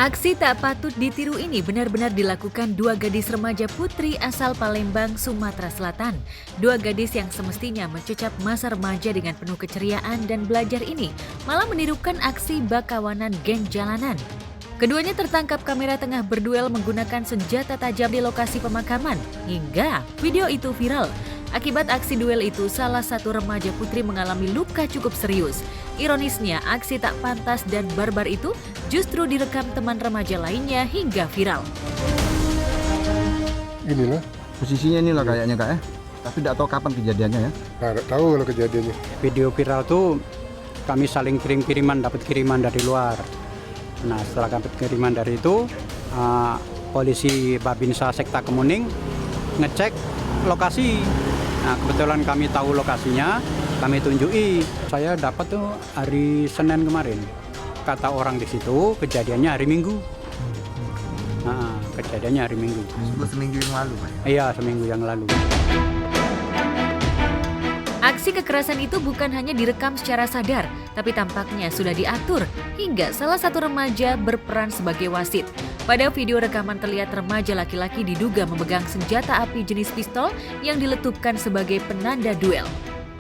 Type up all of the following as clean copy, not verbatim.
Aksi tak patut ditiru ini benar-benar dilakukan dua gadis remaja putri asal Palembang, Sumatera Selatan. Dua gadis yang semestinya mencecap masa remaja dengan penuh keceriaan dan belajar ini malah menirukan aksi bakawanan geng jalanan. Keduanya tertangkap kamera tengah berduel menggunakan senjata tajam di lokasi pemakaman, hingga video itu viral. Akibat aksi duel itu, salah satu remaja putri mengalami luka cukup serius. Ironisnya, aksi tak pantas dan barbar itu justru direkam teman remaja lainnya hingga viral. Inilah. Posisinya inilah kayaknya kak ya. Tapi tidak tahu kapan kejadiannya ya. Nah, tidak tahu kalau kejadiannya. Video viral tuh kami saling kirim-kiriman, dapat kiriman dari luar. Nah setelah dapat kiriman dari itu, polisi Babinsa Sekta Kemuning ngecek lokasi. Nah kebetulan kami tahu lokasinya, kami tunjuki. Saya dapat tuh hari Senin kemarin. Kata orang di situ kejadiannya hari Minggu. Nah, kejadiannya hari Minggu. Seminggu yang lalu Pak. Iya, seminggu yang lalu. Aksi kekerasan itu bukan hanya direkam secara sadar, tapi tampaknya sudah diatur hingga salah satu remaja berperan sebagai wasit. Pada video rekaman terlihat remaja laki-laki diduga memegang senjata api jenis pistol yang diletupkan sebagai penanda duel.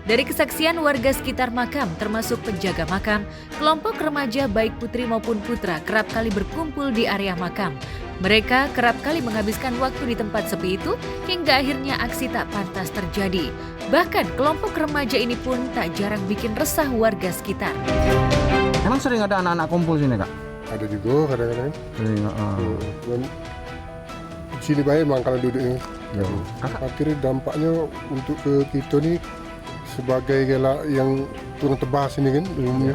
Dari kesaksian warga sekitar makam, termasuk penjaga makam, kelompok remaja baik putri maupun putra kerap kali berkumpul di area makam. Mereka kerap kali menghabiskan waktu di tempat sepi itu hingga akhirnya aksi tak pantas terjadi. Bahkan kelompok remaja ini pun tak jarang bikin resah warga sekitar. Emang sering ada anak-anak kumpul sini kak? Ada juga kadang-kadang. Cuman di sini baik memang kalau duduknya. Akhirnya dampaknya untuk ke kita nih sebagai gelak yang turun tebas ini kan umumnya.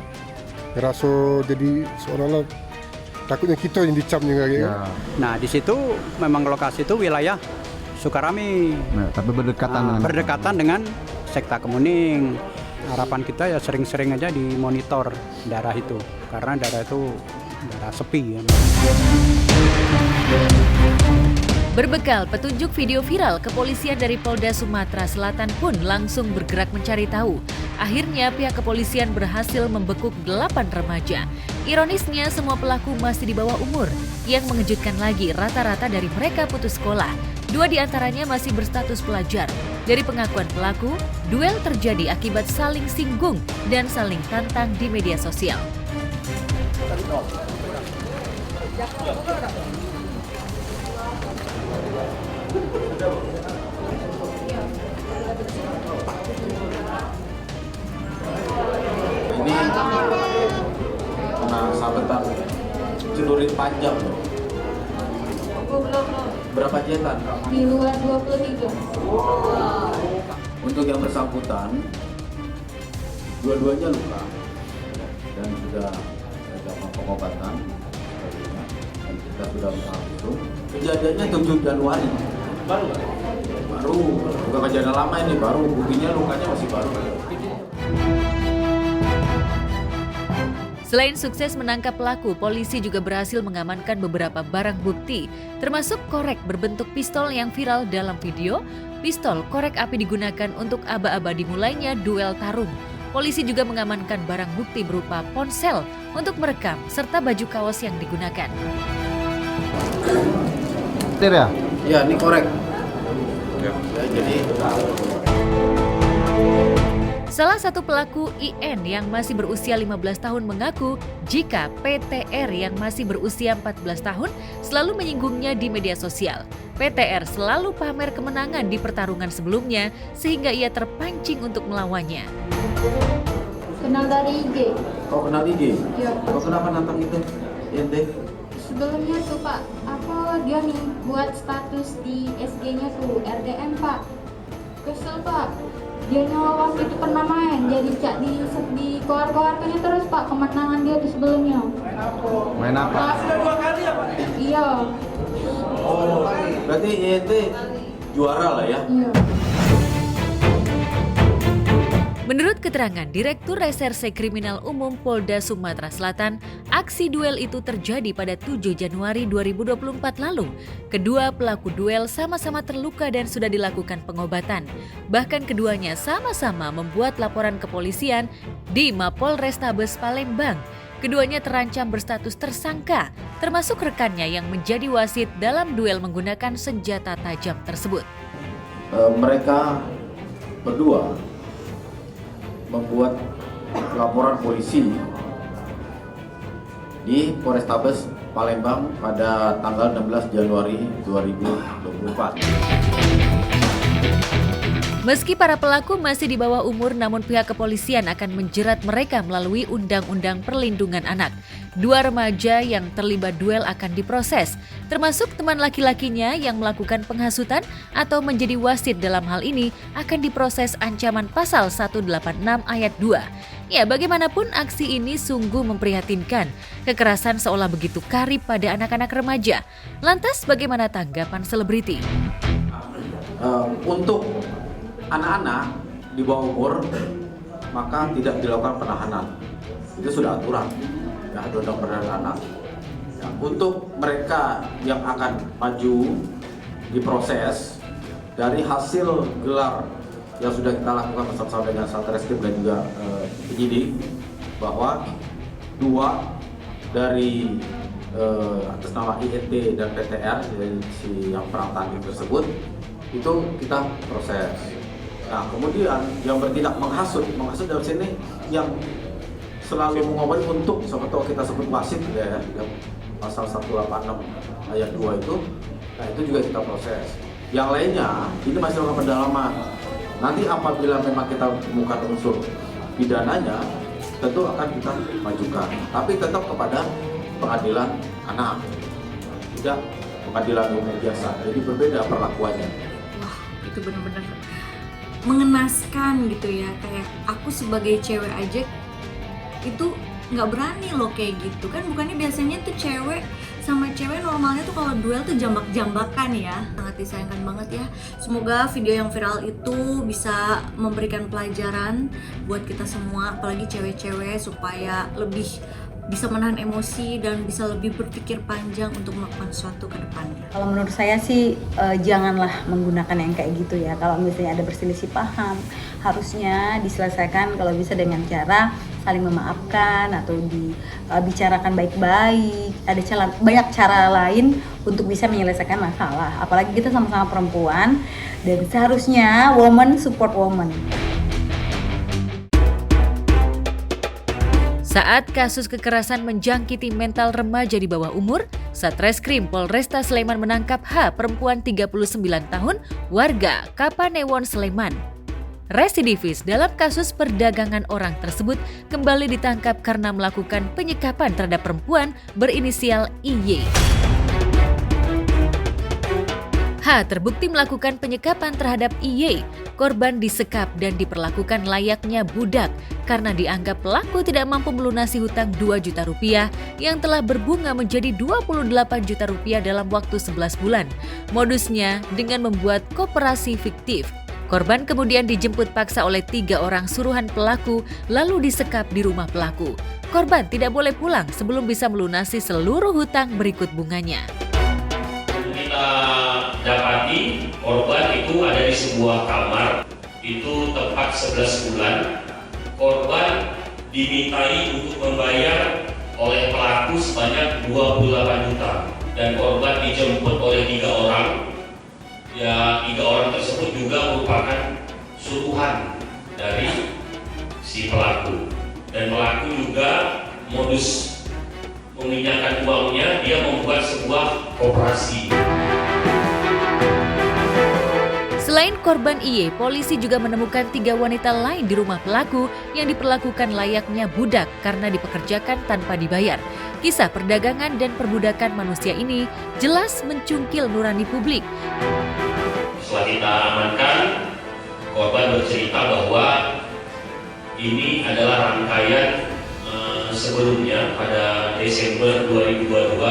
Rasa jadi seolah-olah takutnya kita yang dicapnya kayak. Ya. Nah di situ memang lokasi itu wilayah Sukarami. Nah, tapi berdekatan dengan Sekta Kemuning. Harapan kita ya sering-sering aja dimonitor daerah itu, karena daerah itu daerah sepi. Ya. Berbekal petunjuk video viral, kepolisian dari Polda Sumatera Selatan pun langsung bergerak mencari tahu. Akhirnya pihak kepolisian berhasil membekuk 8 remaja. Ironisnya semua pelaku masih di bawah umur. Yang mengejutkan lagi, rata-rata dari mereka putus sekolah. 2 diantaranya masih berstatus pelajar. Dari pengakuan pelaku, duel terjadi akibat saling singgung dan saling tantang di media sosial. Ini kena sabetan celurit panjang loh. Berapa jahitan? Di luar 23. Untuk yang bersangkutan, dua-duanya luka dan sudah dapat pengobatan dan kita sudah langsung. Kejadiannya 7 Januari. Baru, bukan kejadian lama ini, baru buktinya lukanya masih baru. Selain sukses menangkap pelaku, polisi juga berhasil mengamankan beberapa barang bukti, termasuk korek berbentuk pistol yang viral dalam video. Pistol korek api digunakan untuk aba-aba dimulainya duel tarung. Polisi juga mengamankan barang bukti berupa ponsel untuk merekam serta baju kaos yang digunakan. ya? Ya, ini korek. Ya, jadi Salah satu pelaku IN yang masih berusia 15 tahun mengaku jika PTR yang masih berusia 14 tahun selalu menyinggungnya di media sosial. PTR selalu pamer kemenangan di pertarungan sebelumnya sehingga ia terpancing untuk melawannya. Kenal dari IG. kau kenal IG? Iya. Kau kenapa nantang itu? Ente? Sebelumnya tuh Pak, dia nih buat status di SG-nya tuh RDM Pak. Kesel Pak. Dia nyawa waktu itu pernah main, jadi cak di keluar-keluarkannya terus Pak kemenangan dia di sebelumnya. Main apa? Sudah 2 kali ya Pak? Iya. Oh, berarti ente juara lah ya? Iya. Menurut keterangan Direktur Reserse Kriminal Umum Polda Sumatera Selatan, aksi duel itu terjadi pada 7 Januari 2024 lalu. Kedua pelaku duel sama-sama terluka dan sudah dilakukan pengobatan. Bahkan keduanya sama-sama membuat laporan kepolisian di Mapol Restabes Palembang. keduanya terancam berstatus tersangka, termasuk rekannya yang menjadi wasit dalam duel menggunakan senjata tajam tersebut. Mereka berdua membuat laporan polisi di Polrestabes Palembang pada tanggal 16 Januari 2024. Meski para pelaku masih di bawah umur, namun pihak kepolisian akan menjerat mereka melalui Undang-Undang Perlindungan Anak. 2 remaja yang terlibat duel akan diproses, termasuk teman laki-lakinya yang melakukan penghasutan atau menjadi wasit dalam hal ini akan diproses ancaman pasal 186 ayat 2. Ya, bagaimanapun aksi ini sungguh memprihatinkan. Kekerasan seolah begitu karib pada anak-anak remaja. Lantas bagaimana tanggapan selebriti? Untuk anak-anak di bawah umur maka tidak dilakukan penahanan. Itu sudah aturan ya, undang perlindungan anak. Ya, untuk mereka yang akan maju diproses dari hasil gelar yang sudah kita lakukan bersama dengan Satreskrim dan juga penyidik, bahwa 2 dari atas nama INT dan PTR, si yang perang tanding tersebut, itu kita proses. Nah, kemudian yang bertindak menghasut dari sini yang selalu mengobati untuk, seperti kita sebut wasit ya, yang pasal 186 ayat 2 itu, nah itu juga kita proses. Yang lainnya ini masih dalam pendalaman. Nanti apabila memang kita temukan unsur pidananya, tentu akan kita majukan, tapi tetap kepada pengadilan anak, tidak pengadilan umum biasa. Jadi berbeda perlakuannya. Wah, itu benar-benar mengenaskan gitu ya. Kayak aku sebagai cewek aja itu nggak berani loh kayak gitu kan. Bukannya biasanya tuh cewek sama cewek normalnya tuh kalau duel tuh jambak-jambakan ya. Sangat disayangkan banget ya. Semoga video yang viral itu bisa memberikan pelajaran buat kita semua, apalagi cewek-cewek, supaya lebih bisa menahan emosi dan bisa lebih berpikir panjang untuk melakukan sesuatu ke depannya. Kalau menurut saya sih janganlah menggunakan yang kayak gitu ya. Kalau misalnya ada berselisih paham, harusnya diselesaikan kalau bisa dengan cara saling memaafkan atau dibicarakan baik-baik. Ada banyak cara lain untuk bisa menyelesaikan masalah. Apalagi kita sama-sama perempuan dan seharusnya woman support woman. Saat kasus kekerasan menjangkiti mental remaja di bawah umur, Satreskrim Polresta Sleman menangkap H, perempuan 39 tahun, warga Kapanewon, Sleman. Residivis dalam kasus perdagangan orang tersebut kembali ditangkap karena melakukan penyekapan terhadap perempuan berinisial IY. H terbukti melakukan penyekapan terhadap IY. Korban disekap dan diperlakukan layaknya budak karena dianggap pelaku tidak mampu melunasi hutang 2 juta rupiah yang telah berbunga menjadi 28 juta rupiah dalam waktu 11 bulan. Modusnya dengan membuat koperasi fiktif. Korban kemudian dijemput paksa oleh 3 orang suruhan pelaku lalu disekap di rumah pelaku. Korban tidak boleh pulang sebelum bisa melunasi seluruh hutang berikut bunganya. Kita dapati korban itu ada di sebuah kamar, itu tepat 11 bulan. Korban dimintai untuk membayar oleh pelaku sebanyak 28 juta dan korban dijemput oleh 3 orang. Ya, 3 orang tersebut juga merupakan suruhan dari si pelaku, dan pelaku juga modus meminjamkan uangnya, dia membuat sebuah koperasi. Selain korban IY, polisi juga menemukan 3 wanita lain di rumah pelaku yang diperlakukan layaknya budak karena dipekerjakan tanpa dibayar. Kisah perdagangan dan perbudakan manusia ini jelas mencungkil nurani publik. Setelah kita amankan, korban bercerita bahwa ini adalah rangkaian sebelumnya. Pada Desember 2022,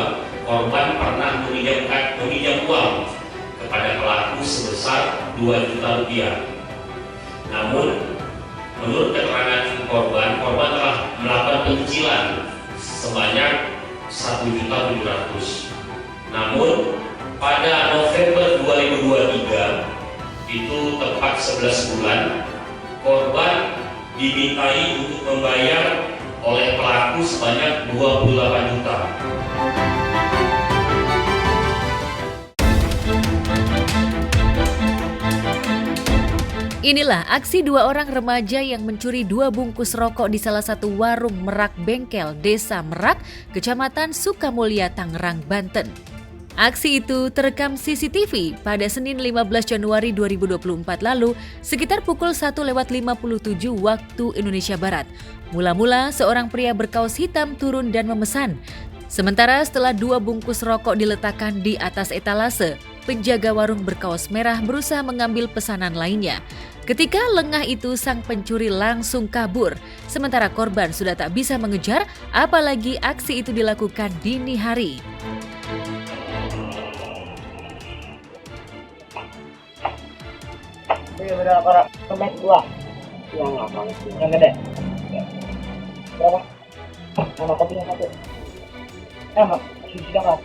korban pernah meminjam uang kepada pelaku sebesar 2 juta rupiah. Namun, menurut keterangan korban telah melakukan pencicilan sebanyak 1.700.000. Namun, pada November 2023, itu tepat 11 bulan, korban dimintai untuk membayar oleh pelaku sebanyak 28 juta. Inilah aksi 2 orang remaja yang mencuri 2 bungkus rokok di salah satu warung Merak Bengkel, Desa Merak, Kecamatan Sukamulya, Tangerang, Banten. Aksi itu terekam CCTV pada Senin 15 Januari 2024 lalu sekitar pukul 1:57 waktu Indonesia Barat. Mula-mula seorang pria berkaos hitam turun dan memesan. Sementara setelah 2 bungkus rokok diletakkan di atas etalase, penjaga warung berkaos merah berusaha mengambil pesanan lainnya. Ketika lengah itu, sang pencuri langsung kabur. Sementara korban sudah tak bisa mengejar, apalagi aksi itu dilakukan dini hari. Berapa kemet dua? Yang gede. Berapa? Sama kopinya 1. Sudah kan?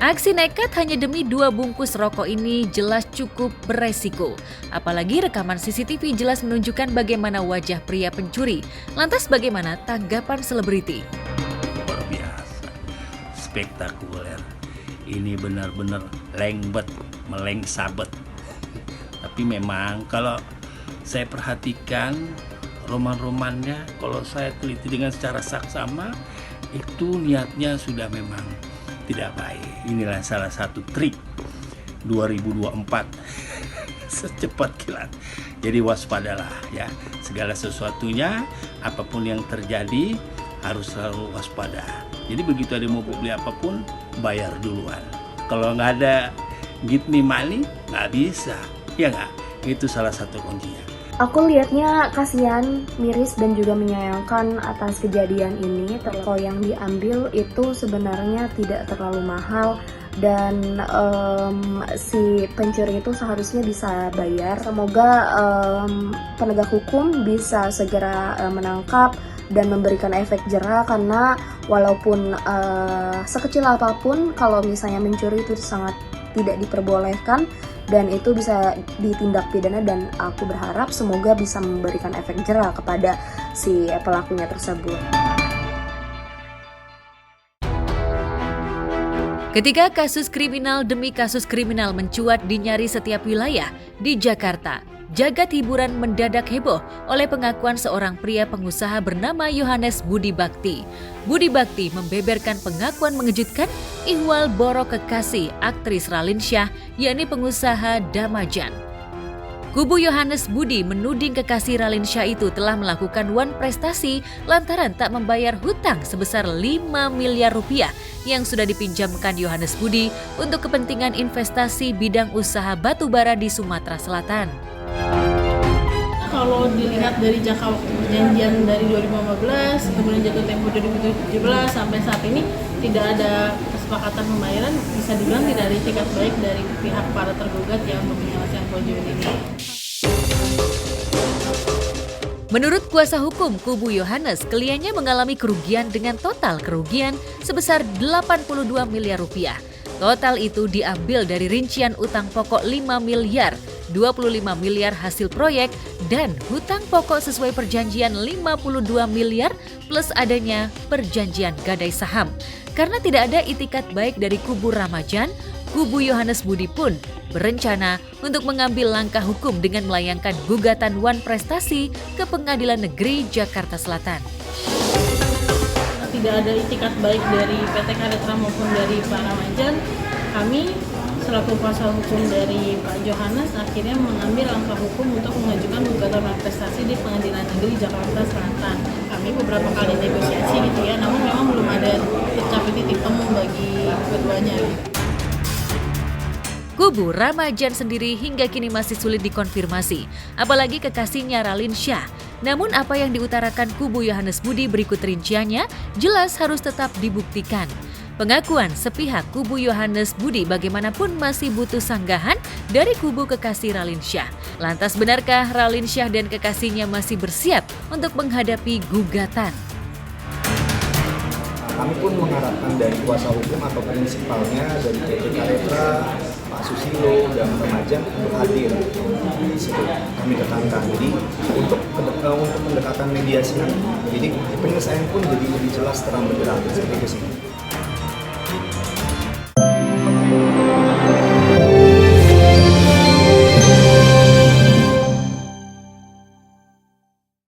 Aksi nekat hanya demi 2 bungkus rokok ini jelas cukup beresiko. Apalagi rekaman CCTV jelas menunjukkan bagaimana wajah pria pencuri. Lantas bagaimana tanggapan selebriti? Luar biasa, spektakuler. Ini benar-benar lengbet, meleng sabet. Tapi memang kalau saya perhatikan roman-romannya, kalau saya teliti dengan secara saksama, itu niatnya sudah memang tidak baik. Inilah salah satu trik 2024 secepat kilat. Jadi waspadalah ya, segala sesuatunya apapun yang terjadi harus selalu waspada. Jadi begitu ada mau beli apapun, bayar duluan. Kalau nggak ada give me money, nggak bisa, ya nggak? Itu salah satu kuncinya. Aku lihatnya kasihan, miris dan juga menyayangkan atas kejadian ini. Rokok yang diambil itu sebenarnya tidak terlalu mahal dan si pencuri itu seharusnya bisa bayar. Semoga penegak hukum bisa segera menangkap dan memberikan efek jera, karena walaupun sekecil apapun, kalau misalnya mencuri itu sangat tidak diperbolehkan dan itu bisa ditindak pidana, dan aku berharap semoga bisa memberikan efek jera kepada si pelakunya tersebut. Ketika kasus kriminal demi kasus kriminal mencuat di nyaris setiap wilayah di Jakarta, jagat hiburan mendadak heboh oleh pengakuan seorang pria pengusaha bernama Yohanes Budi Bakti. Budi Bakti membeberkan pengakuan mengejutkan ihwal borok kekasih aktris Raline Shah, yakni pengusaha Damajan. Kubu Yohanes Budi menuding kekasih Raline Shah itu telah melakukan wan prestasi lantaran tak membayar hutang sebesar 5 miliar rupiah yang sudah dipinjamkan Yohanes Budi untuk kepentingan investasi bidang usaha batubara di Sumatera Selatan. Kalau dilihat dari jangka waktu perjanjian dari 2015, kemudian jatuh tempo 2017 sampai saat ini tidak ada kesepakatan pembayaran, bisa dibilang tidak ada itikat baik dari pihak para tergugat yang menyelesaikan konjugan ini. Menurut kuasa hukum kubu Yohanes, kliennya mengalami kerugian dengan total kerugian sebesar 82 miliar rupiah. Total itu diambil dari rincian utang pokok 5 miliar, 25 miliar hasil proyek, dan hutang pokok sesuai perjanjian 52 miliar plus adanya perjanjian gadai saham. Karena tidak ada itikat baik dari kubu Ramajan, kubu Yohanes Budi pun berencana untuk mengambil langkah hukum dengan melayangkan gugatan wan prestasi ke Pengadilan Negeri Jakarta Selatan. Tidak ada itikat baik dari PT Karetra maupun dari Pak Ramajan, kami selaku kuasa hukum dari Pak Yohanes akhirnya mengambil langkah hukum untuk mengajukan gugatan prestasi di Pengadilan Negeri Jakarta Selatan. Kami beberapa kali negosiasi gitu ya, namun memang belum ada tercapai titik temu bagi keduanya. Kubu Ramajan sendiri hingga kini masih sulit dikonfirmasi, apalagi kekasihnya Raline Shah. Namun apa yang diutarakan kubu Yohanes Budi berikut rinciannya jelas harus tetap dibuktikan. Pengakuan sepihak kubu Yohanes Budi bagaimanapun masih butuh sanggahan dari kubu kekasih Raline Shah. Lantas benarkah Raline Shah dan kekasihnya masih bersiap untuk menghadapi gugatan? Kami pun mengharapkan dari kuasa hukum atau prinsipalnya dari PT Karetra, Pak Susilo dan remaja untuk hadir di situ kami tekankan. Jadi untuk mendekatkan mediasi, jadi penyelesaian pun jadi lebih jelas terang benderang seperti itu sih.